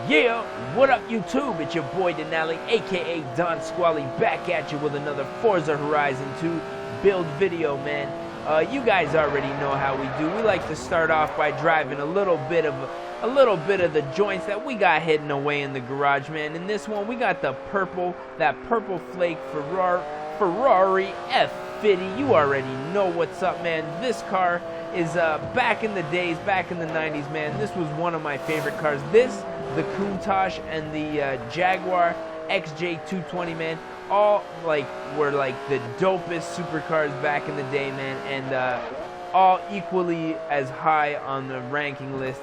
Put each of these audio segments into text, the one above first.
Yeah, what up YouTube? It's your boy Denali, aka Don Squally, back at you with another Forza Horizon 2 build video, man. You guys already know how we do. We like to start off by driving a little bit of the joints that we got hidden away in the garage, man. In this one, we got that purple flake Ferrari F50. You already know what's up, man. This car is back in the days, back in the 90s, man. This was one of my favorite cars. This, the Countach, and the Jaguar XJ220, man, all were the dopest supercars back in the day, man, and all equally as high on the ranking list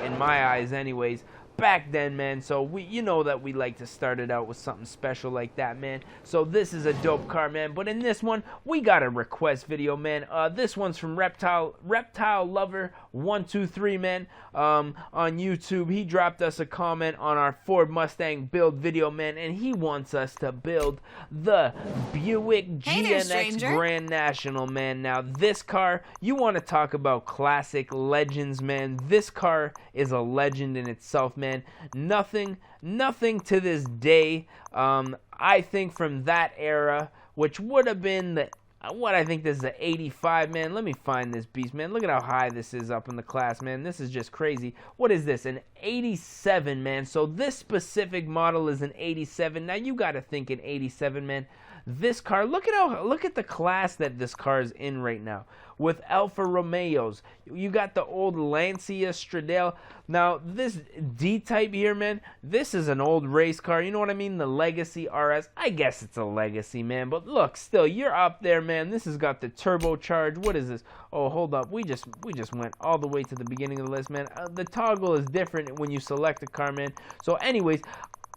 in my eyes, anyways. Back then, man. So you know that we like to start it out with something special like that, man. So this is a dope car, man. But in this one, we got a request video, man. This one's from Reptile Lover 123, man. On YouTube, he dropped us a comment on our Ford Mustang build video, man, and he wants us to build the Buick GNX Grand National, man. Now this car, you want to talk about classic legends, man. This car is a legend in itself, man. Nothing to this day, I think, from that era, which would have been what I think this is, a 85, man. Let me find this beast, man. Look at how high this is up in the class, man. This is just crazy. What is this? An 87, man. So this specific model is an 87. Now you got to think an 87, man. This car, look at the class that this car is in right now. With Alfa Romeos, you got the old Lancia Stradale. Now this D-Type here, man, this is an old race car. You know what I mean? The Legacy RS. I guess it's a Legacy, man. But look, still, you're up there, man. This has got the turbocharged. What is this? Oh, hold up. We just went all the way to the beginning of the list, man. The toggle is different when you select a car, man. So, anyways,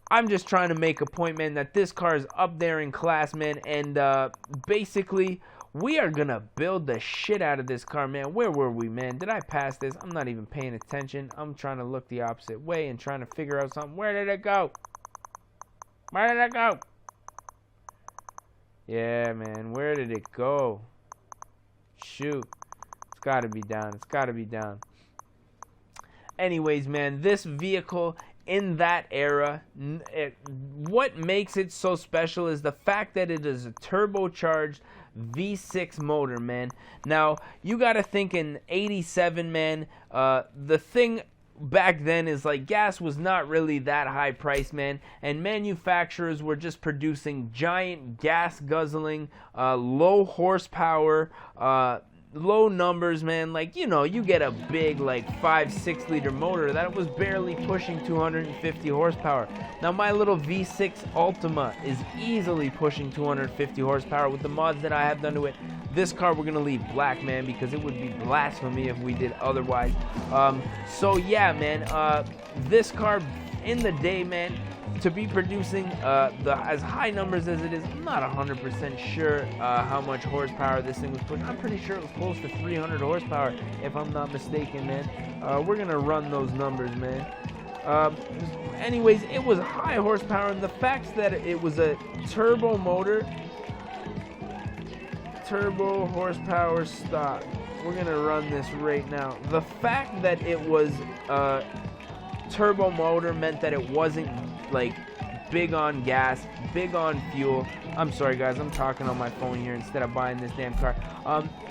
I'm just trying to make a point, man, that this car is up there in class, man, and basically, we are gonna build the shit out of this car, man. Where were we, man? Did I pass this? I'm not even paying attention. I'm trying to look the opposite way and trying to figure out something. Where did it go? Where did it go? Yeah, man, where did it go? Shoot. It's gotta be down. It's gotta be down. Anyways, man, this vehicle in that era, what makes it so special is the fact that it is a turbocharged V6 motor, man. Now, you gotta think in 87, man, the thing back then is gas was not really that high price, man, and manufacturers were just producing giant gas guzzling, low horsepower, low numbers, man. You get a big 5-6 liter motor that was barely pushing 250 horsepower. Now my little V6 Ultima is easily pushing 250 horsepower with the mods that I have done to it. This car we're gonna leave black, man, because it would be blasphemy if we did otherwise. So yeah, man, this car in the day, man, to be producing as high numbers as it is, I'm not 100% sure how much horsepower this thing was pushing. I'm pretty sure it was close to 300 horsepower, if I'm not mistaken, man. We're gonna run those numbers, man. Anyways, it was high horsepower, and the fact that it was a turbo motor, turbo horsepower stock. We're gonna run this right now. The fact that it was turbo motor meant that it wasn't big on gas, big on fuel. I'm sorry, guys, I'm talking on my phone here instead of buying this damn car.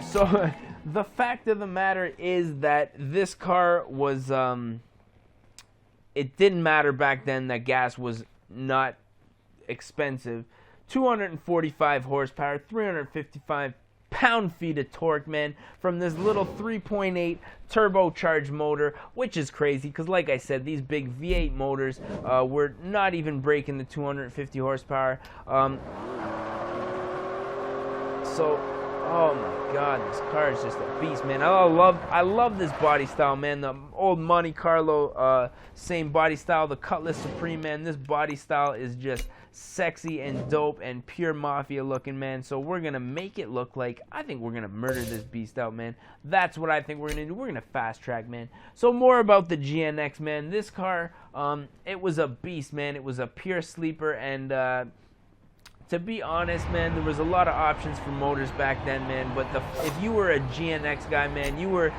So the fact of the matter is that this car was it didn't matter back then that gas was not expensive. 245 horsepower, 355 pound-feet of torque, man, from this little 3.8 turbocharged motor, which is crazy because, like I said, these big V8 motors were not even breaking the 250 horsepower. So, oh my God, this car is just a beast, man. I love this body style, man. The old Monte Carlo, same body style, the Cutlass Supreme, man. This body style is just sexy and dope and pure mafia looking, man. So we're gonna make it look like, I think we're gonna murder this beast out, man. That's what I think we're gonna do. We're gonna fast track, man. So more about the GNX, man. This car, it was a beast, man. It was a pure sleeper, and to be honest, man, there was a lot of options for motors back then, man. But if you were a GNX guy, man, you were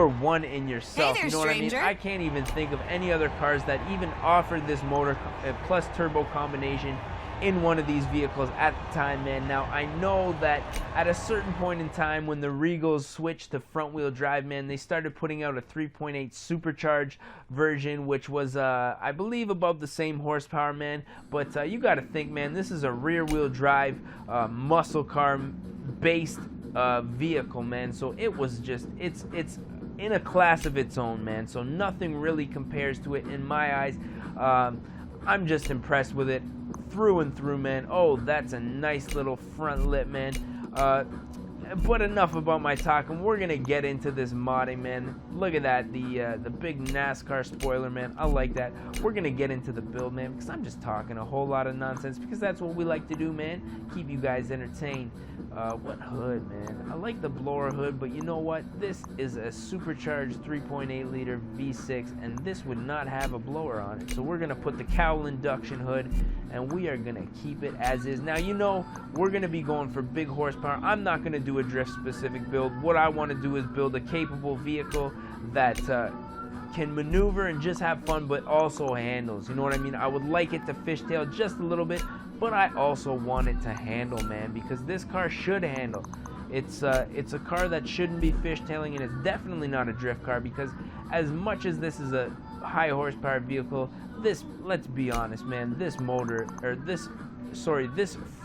one in yourself. Hey there, you know stranger. what I mean? I can't even think of any other cars that even offered this motor plus turbo combination in one of these vehicles at the time, man. Now, I know that at a certain point in time when the Regals switched to front-wheel drive, man, they started putting out a 3.8 supercharged version, which was, I believe, about the same horsepower, man. But you got to think, man, this is a rear-wheel drive muscle car-based vehicle, man. So it was just, it's in a class of its own, man. So nothing really compares to it in my eyes. I'm just impressed with it through and through, man. Oh, that's a nice little front lip, man. But enough about my talking. We're gonna get into this modding, man. Look at that, the big NASCAR spoiler, man. I like that. We're gonna get into the build, man, because I'm just talking a whole lot of nonsense, because that's what we like to do, man. Keep you guys entertained. What hood, man? I like the blower hood, but you know what? This is a supercharged 3.8 liter V6, and this would not have a blower on it. So we're gonna put the cowl induction hood, and we are gonna keep it as is. Now, you know, we're gonna be going for big horsepower. I'm not gonna do a drift specific build. What I want to do is build a capable vehicle that can maneuver and just have fun, but also handles. You know what I mean? I would like it to fishtail just a little bit, but I also want it to handle, man, because this car should handle. It's a car that shouldn't be fishtailing, and it's definitely not a drift car, because as much as this is a high horsepower vehicle, let's be honest, man, this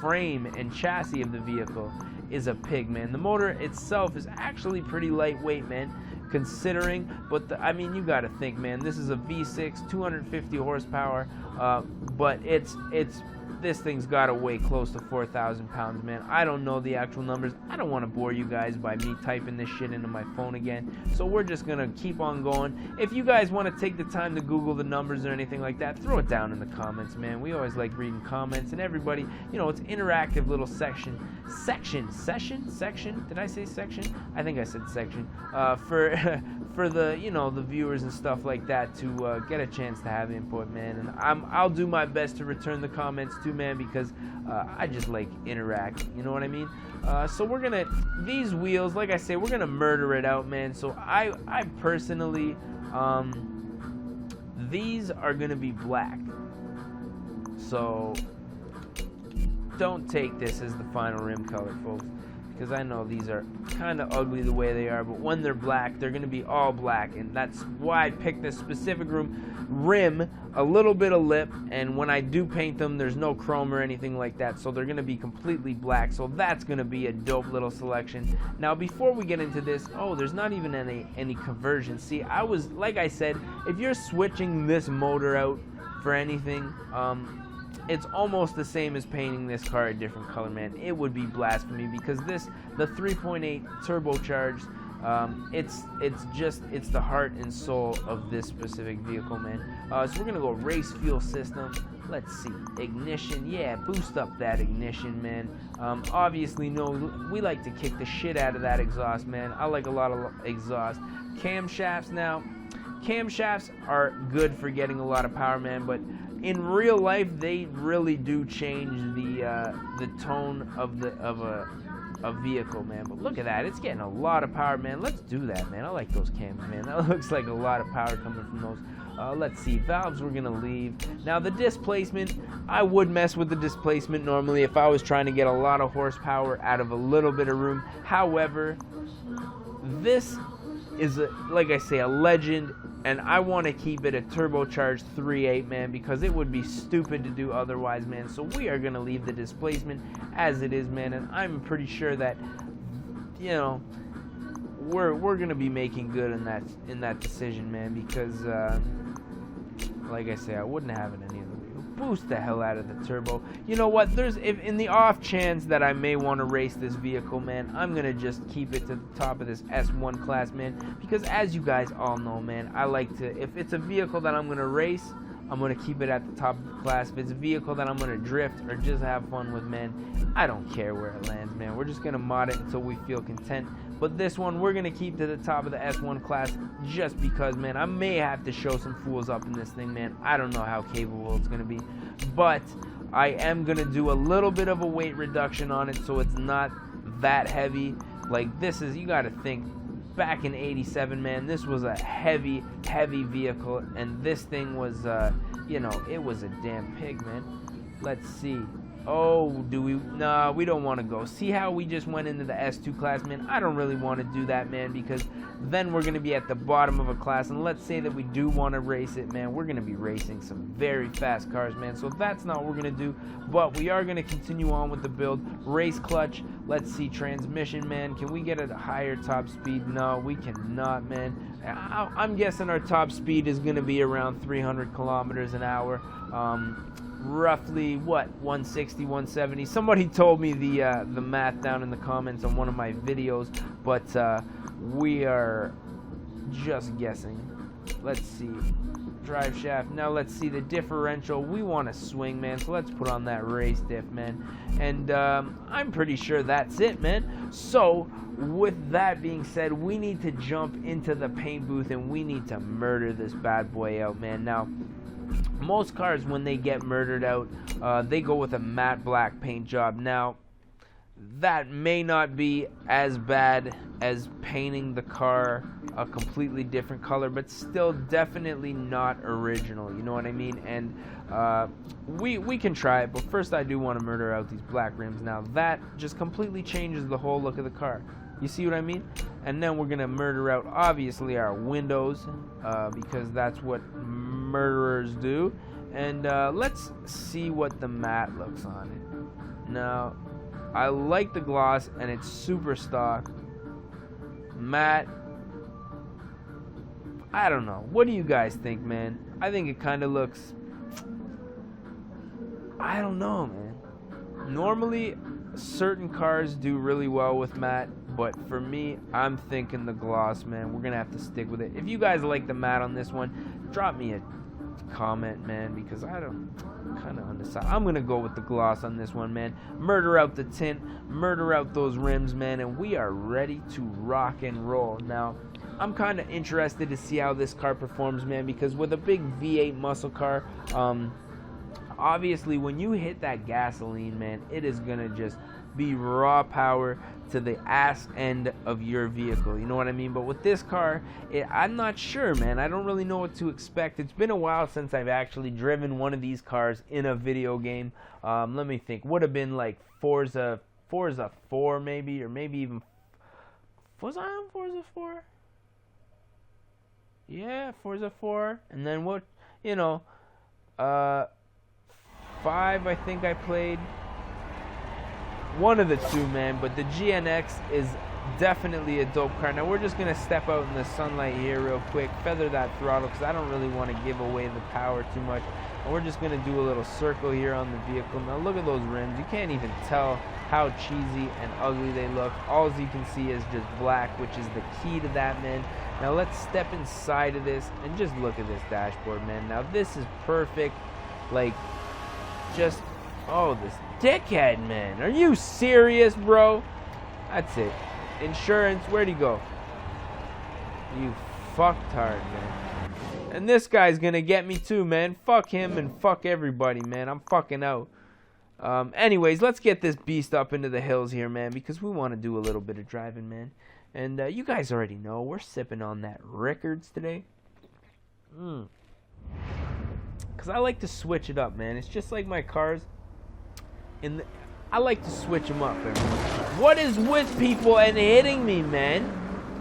frame and chassis of the vehicle is a pig, man. The motor itself is actually pretty lightweight, man, considering, but I mean, you gotta think, man, this is a V6, 250 horsepower, but this thing's gotta weigh close to 4,000 pounds, man. I don't know the actual numbers. I don't want to bore you guys by me typing this shit into my phone again, so we're just gonna keep on going. If you guys want to take the time to Google the numbers or anything like that, throw it down in the comments, man. We always like reading comments, and everybody, you know, it's interactive little section, did I say section? I think I said section, for the, you know, the viewers and stuff like that to get a chance to have input, man. And I'll do my best to return the comments too, man, because I just like interacting, you know what I mean? So we're gonna, these wheels, like I say, we're gonna murder it out, man. So I personally, these are gonna be black, so don't take this as the final rim color, folks, because I know these are kind of ugly the way they are, but when they're black, they're going to be all black, and that's why I picked this specific rim, a little bit of lip, and when I do paint them, there's no chrome or anything like that, so they're going to be completely black, so that's going to be a dope little selection. Now, before we get into this, oh, there's not even any conversion. See, like I said, if you're switching this motor out for anything, it's almost the same as painting this car a different color, man. It would be blasphemy, because the 3.8 turbocharged, it's the heart and soul of this specific vehicle, man. So we're gonna go race fuel system. Let's see, ignition, yeah, boost up that ignition, man. Obviously, no, we like to kick the shit out of that exhaust, man. I like a lot of exhaust. Camshafts, now, camshafts are good for getting a lot of power, man, but in real life, they really do change the tone of a vehicle, man. But look at that, it's getting a lot of power, man. Let's do that, man. I like those cams, man. That looks like a lot of power coming from those. Let's see, valves we're gonna leave. Now the displacement, I would mess with the displacement normally if I was trying to get a lot of horsepower out of a little bit of room. However, this is, like I say, a legend, and I want to keep it a turbocharged 3.8, man, because it would be stupid to do otherwise, man. So we are going to leave the displacement as it is, man, and I'm pretty sure that, you know, we're going to be making good in that decision, man, because like I say, I wouldn't have it any other way. Boost the hell out of the turbo. You know what, if in the off chance that I may want to race this vehicle, man, I'm gonna just keep it to the top of this S1 class, man, because as you guys all know, man, I like to, if it's a vehicle that I'm gonna race, I'm gonna keep it at the top of the class. If it's a vehicle that I'm gonna drift or just have fun with, man, I don't care where it lands, man. We're just gonna mod it until we feel content. But this one, we're gonna keep to the top of the S1 class just because, man, I may have to show some fools up in this thing, man. I don't know how capable it's gonna be, but I am going to do a little bit of a weight reduction on it so it's not that heavy. Like, this is, you got to think, back in 87, man, this was a heavy vehicle, and this thing was, you know, it was a damn pig, man. Let's see. Oh, do we? Nah, we don't want to go. See how we just went into the S2 class, man? I don't really want to do that, man, because then we're going to be at the bottom of a class, and let's say that we do want to race it, man. We're going to be racing some very fast cars, man, so that's not what we're going to do, but we are going to continue on with the build. Race clutch, let's see, transmission, man. Can we get a higher top speed? No, we cannot, man. I'm guessing our top speed is going to be around 300 kilometers an hour. Roughly what, 160, 170. Somebody told me the math down in the comments on one of my videos, but we are just guessing. Let's see, drive shaft. Now let's see the differential. We want to swing, man, so let's put on that race diff, man, and I'm pretty sure that's it, man. So with that being said, we need to jump into the paint booth and we need to murder this bad boy out, man. Now, most cars, when they get murdered out, they go with a matte black paint job. Now, that may not be as bad as painting the car a completely different color, but still definitely not original, you know what I mean? And we can try it, but first I do want to murder out these black rims. Now, that just completely changes the whole look of the car. You see what I mean? And then we're going to murder out, obviously, our windows, because that's what murderers do. And let's see what the matte looks on it. Now, I like the gloss, and it's super stock. Matte, I don't know. What do you guys think, man? I think it kind of looks, I don't know, man. Normally, certain cars do really well with matte, but for me, I'm thinking the gloss, man. We're gonna have to stick with it. If you guys like the matte on this one, drop me a comment, man, because I don't kind of undecided. I'm gonna go with the gloss on this one, man. Murder out the tint, murder out those rims, man, and we are ready to rock and roll. Now, I'm kind of interested to see how this car performs, man, because with a big V8 muscle car, obviously when you hit that gasoline, man, it is gonna just be raw power to the ass end of your vehicle, you know what I mean? But with this car, I'm not sure, man. I don't really know what to expect. It's been a while since I've actually driven one of these cars in a video game. Let me think. Would have been like Forza 4 maybe, or maybe even, was I on Forza 4? Yeah, Forza 4. And then what, you know, 5 I think I played. One of the two, man, but the GNX is definitely a dope car. Now we're just gonna step out in the sunlight here real quick, feather that throttle, because I don't really want to give away the power too much, and we're just gonna do a little circle here on the vehicle. Now look at those rims. You can't even tell how cheesy and ugly they look. All you can see is just black, which is the key to that, man. Now let's step inside of this and just look at this dashboard, man. Now this is perfect. Like, just, oh, this dickhead, man. Are you serious, bro? That's it. Insurance, where'd he go? You fucktard, man. And this guy's gonna get me too, man. Fuck him and fuck everybody, man. I'm fucking out. Anyways, let's get this beast up into the hills here, man, because we want to do a little bit of driving, man. And you guys already know we're sipping on that Rickards today. Because I like to switch it up, man. It's just like my cars. I like to switch them up. What is with people and hitting me, man?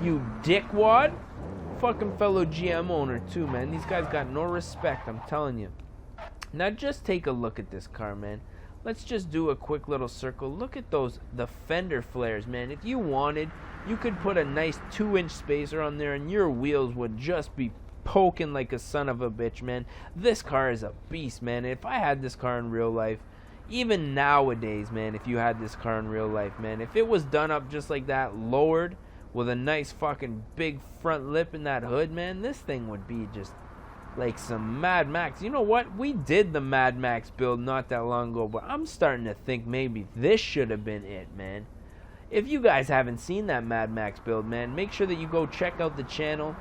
You dickwad. Fucking fellow GM owner too, man. These guys got no respect, I'm telling you. Now just take a look at this car, man. Let's just do a quick little circle. Look at the fender flares, man. If you wanted, you could put a nice 2-inch spacer on there and your wheels would just be poking like a son of a bitch, man. This car is a beast, man. If I had this car in real life, even nowadays, man, if you had this car in real life, man, if it was done up just like that, lowered with a nice fucking big front lip in that hood, man, this thing would be just like some Mad Max. You know what? We did the Mad Max build not that long ago, but I'm starting to think maybe this should have been it, man. If you guys haven't seen that Mad Max build, man, make sure that you go check out the channel.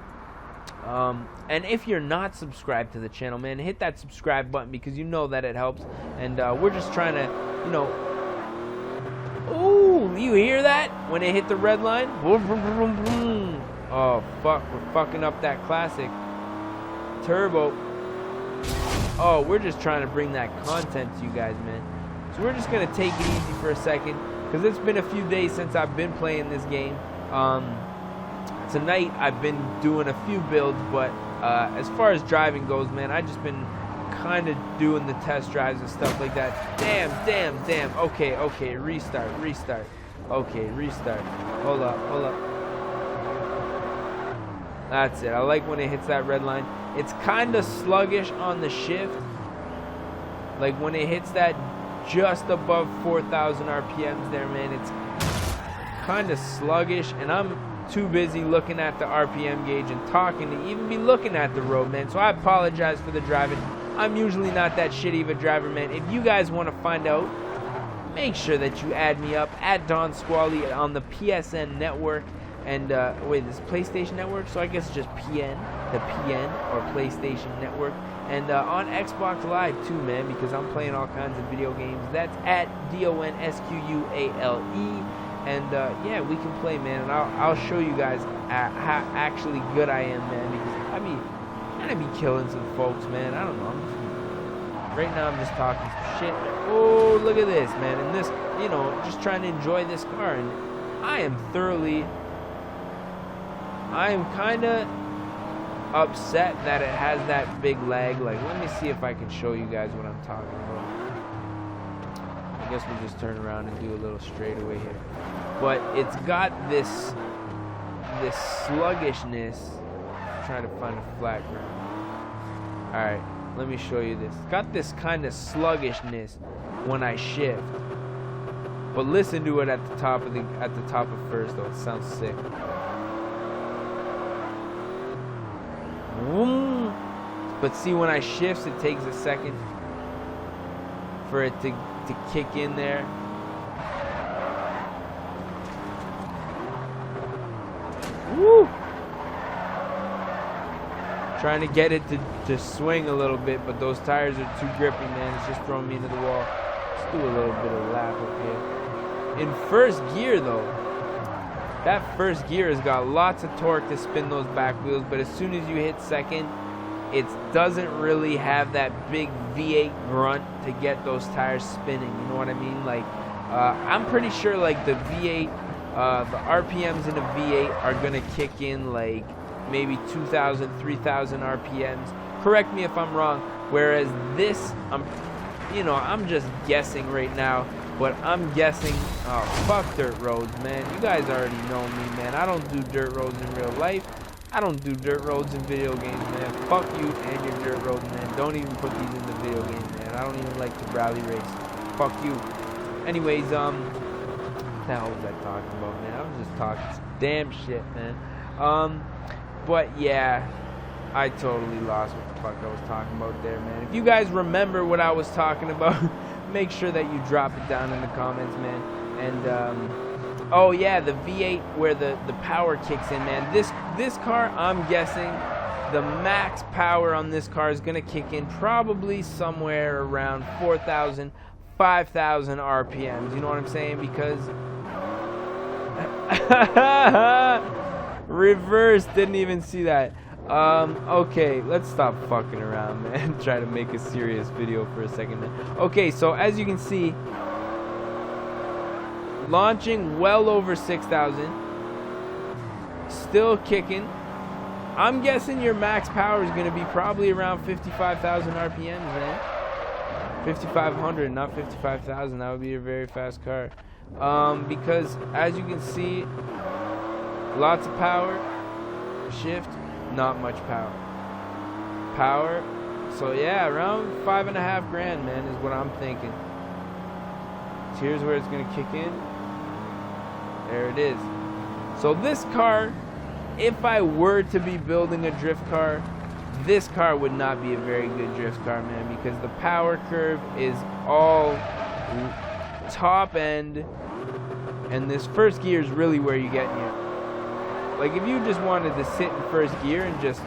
And if you're not subscribed to the channel, man, hit that subscribe button because you know that it helps. And we're just trying to, you know. Ooh, you hear that? When it hit the red line? Boom, boom, boom, boom, boom. Oh, fuck. We're fucking up that classic turbo. Oh, we're just trying to bring that content to you guys, man. So we're just going to take it easy for a second because it's been a few days since I've been playing this game. Tonight I've been doing a few builds, but as far as driving goes, man, I've just been kind of doing the test drives and stuff like that. Damn. Okay, restart. Okay, restart. Hold up. That's it. I like when it hits that red line. It's kind of sluggish on the shift. Like when it hits that just above 4,000 RPMs there, man, it's kind of sluggish, and I'm too busy looking at the RPM gauge and talking to even be looking at the road, man. So I apologize for the driving. I'm usually not that shitty of a driver, man. If you guys want to find out, make sure that you add me up at Don Squally on the PSN network. And wait, this is PlayStation Network, so I guess just PN, the PN or PlayStation Network. And on Xbox Live too, man, because I'm playing all kinds of video games. That's at DONSQUALE. And yeah, we can play, man, and I'll show you guys how actually good I am, man, because I be killing some folks, man. I don't know. Right now I'm just talking some shit. Oh, look at this, man. And this, you know, just trying to enjoy this car, and I am kind of upset that it has that big lag. Like, let me see if I can show you guys what I'm talking about. I guess we'll just turn around and do a little straightaway here. But it's got this sluggishness. I'm trying to find a flat ground. Alright, let me show you this. It's got this kind of sluggishness when I shift. But listen to it at the top of first, though. It sounds sick. But see, when I shift, it takes a second for it to kick in there. Woo! Trying to get it to swing a little bit, but those tires are too grippy, man. It's just throwing me into the wall. Let's do a little bit of lap up here. In first gear, though, that first gear has got lots of torque to spin those back wheels, but as soon as you hit second, it doesn't really have that big V8 grunt to get those tires spinning. You know what I mean? Like, I'm pretty sure like the V8, the RPMs in a V8 are gonna kick in like maybe 2,000, 3,000 RPMs. Correct me if I'm wrong. Whereas this, I'm just guessing right now. But I'm guessing, oh, fuck dirt roads, man. You guys already know me, man. I don't do dirt roads in real life. I don't do dirt roads in video games, man. Fuck you and your dirt roads, man. Don't even put these in the video game, man. I don't even like to rally race. Fuck you. Anyways, what the hell was I talking about, man? I was just talking some damn shit, man. But yeah, I totally lost what the fuck I was talking about there, man. If you guys remember what I was talking about, make sure that you drop it down in the comments, man. And oh yeah, the V8 where the power kicks in, man. This car, I'm guessing the max power on this car is gonna kick in probably somewhere around 4,000, 5,000 RPMs. You know what I'm saying? Because reverse, didn't even see that. Okay, let's stop fucking around, man. Try to make a serious video for a second, man. Okay, so as you can see, launching well over 6,000, still kicking. I'm guessing your max power is going to be probably around 55,000 RPMs, man. 5,500, not 55,000. That would be a very fast car. Because as you can see, lots of power, shift, not much power. So yeah, around 5.5 grand, man, is what I'm thinking. So here's where it's gonna kick in. There it is. So this car, if I were to be building a drift car, this car would not be a very good drift car, man, because the power curve is all top end, and this first gear is really where you get in. Like, if you just wanted to sit in first gear and just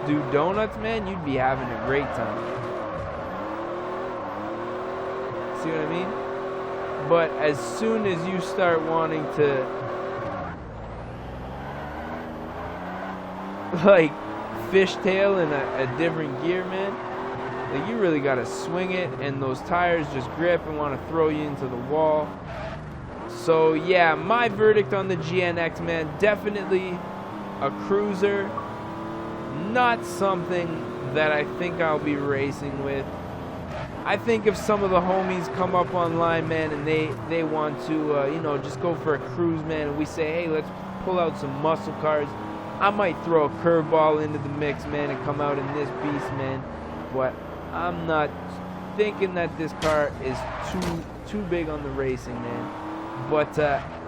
do donuts, man, you'd be having a great time. See what I mean? But as soon as you start wanting to, like, fishtail in a different gear, man, like, you really gotta swing it, and those tires just grip and want to throw you into the wall. So yeah, my verdict on the GNX, man, definitely a cruiser, not something that I think I'll be racing with. I think if some of the homies come up online, man, and they want to, you know, just go for a cruise, man, and we say, hey, let's pull out some muscle cars, I might throw a curveball into the mix, man, and come out in this beast, man. But I'm not thinking that this car is too big on the racing, man. But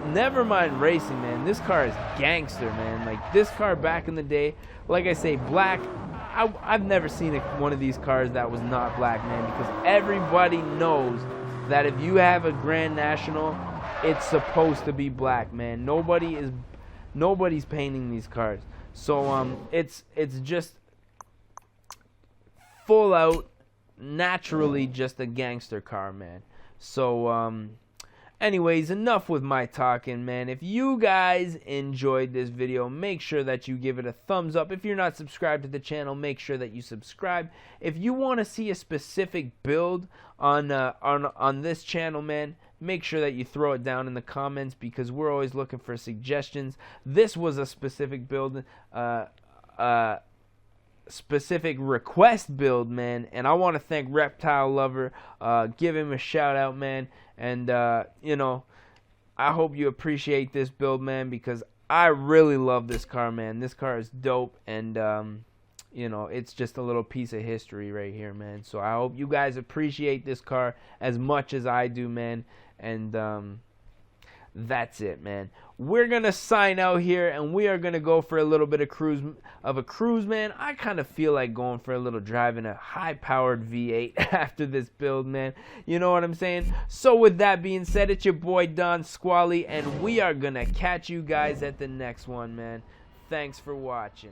never mind racing, man. This car is gangster, man. Like, this car back in the day, like I say, black. I've never seen one of these cars that was not black, man, because everybody knows that if you have a Grand National, it's supposed to be black, man. Nobody's painting these cars. So it's just full out, naturally just a gangster car, man. So anyways, enough with my talking, man. If you guys enjoyed this video, make sure that you give it a thumbs up. If you're not subscribed to the channel, make sure that you subscribe. If you want to see a specific build on this channel, man, make sure that you throw it down in the comments, because we're always looking for suggestions. This was a specific build, specific request build, man, and I want to thank Reptile Lover. Give him a shout out, man. And you know, I hope you appreciate this build, man, because I really love this car, man. This car is dope, and you know, it's just a little piece of history right here, man. So I hope you guys appreciate this car as much as I do, man. And that's it, man. We're gonna sign out here, and we are gonna go for a little bit of a cruise, man. I kind of feel like going for a little drive in a high-powered V8 after this build, man. You know what I'm saying? So with that being said, it's your boy Don Squally, and we are gonna catch you guys at the next one, man. Thanks for watching.